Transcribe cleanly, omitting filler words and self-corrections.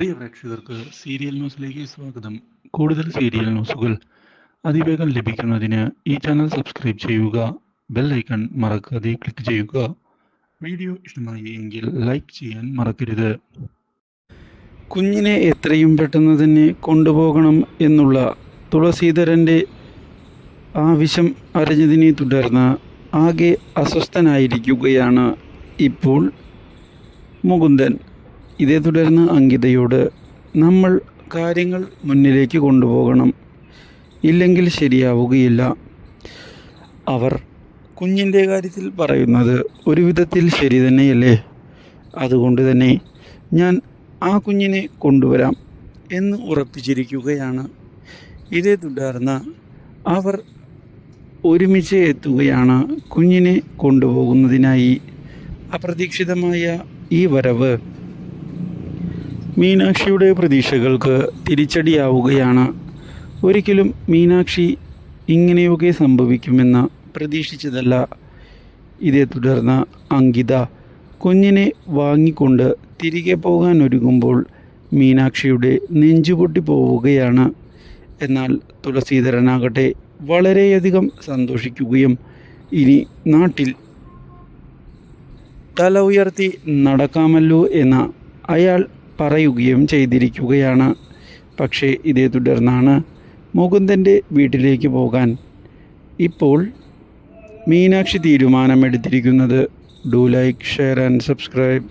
പ്രിയ പ്രേക്ഷകർക്ക് സീരിയൽ ന്യൂസിലേക്ക് സ്വാഗതം. കൂടുതൽ സീരിയൽ ന്യൂസുകൾ അതിവേഗം ലഭിക്കുന്നതിന് ഈ ചാനൽ സബ്സ്ക്രൈബ് ചെയ്യുക. ബെൽ ഐക്കൺ മറക്കാതെ ക്ലിക്ക് ചെയ്യുക. വീഡിയോ ഇഷ്ടമായി എങ്കിൽ ലൈക്ക് ചെയ്യാൻ മറക്കരുത്. കുഞ്ഞിനെ എത്രയും പെട്ടെന്ന് തന്നെ കൊണ്ടുപോകണം എന്നുള്ള തുളസീധരൻ്റെ ആവശ്യം അറിഞ്ഞതിനെ തുടർന്ന് ആകെ അസ്വസ്ഥനായിരിക്കുകയാണ് ഇപ്പോൾ മുകുന്ദൻ. ഇതേ തുടർന്ന് അങ്കിതയോട് നമ്മൾ കാര്യങ്ങൾ മുന്നിലേക്ക് കൊണ്ടുപോകണം, ഇല്ലെങ്കിൽ ശരിയാവുകയില്ല. അവർ കുഞ്ഞിൻ്റെ കാര്യത്തിൽ പറയുന്നത് ഒരു വിധത്തിൽ ശരി തന്നെയല്ലേ, അതുകൊണ്ട് തന്നെ ഞാൻ ആ കുഞ്ഞിനെ കൊണ്ടുവരാം എന്ന് ഉറപ്പിച്ചിരിക്കുകയാണ്. ഇതേ തുടർന്ന് അവർ ഒരുമിച്ച് എത്തുകയാണ് കുഞ്ഞിനെ കൊണ്ടുപോകുന്നതിനായി. അപ്രതീക്ഷിതമായ ഈ വരവ് മീനാക്ഷിയുടെ പ്രതീക്ഷകൾക്ക് തിരിച്ചടിയാവുകയാണ്. ഒരിക്കലും മീനാക്ഷി ഇങ്ങനെയൊക്കെ സംഭവിക്കുമെന്ന് പ്രതീക്ഷിച്ചതല്ല. ഇതേ തുടർന്ന് അങ്കിത കുഞ്ഞിനെ വാങ്ങിക്കൊണ്ട് തിരികെ പോകാൻ ഒരുങ്ങുമ്പോൾ മീനാക്ഷിയുടെ നെഞ്ചുപൊട്ടി പോവുകയാണ്. എന്നാൽ തുളസീധരനാകട്ടെ വളരെയധികം സന്തോഷിക്കുകയും ഇനി നാട്ടിൽ തല ഉയർത്തി നടക്കാമല്ലോ എന്ന് അയാൾ പറയുകയും ചെയ്തിരിക്കുകയാണ്. പക്ഷേ ഇതേ തുടർന്നാണ് മുകുന്ദൻ്റെ വീട്ടിലേക്ക് പോകാൻ ഇപ്പോൾ മീനാക്ഷി തീരുമാനമെടുത്തിരിക്കുന്നത്. Do like, share and subscribe.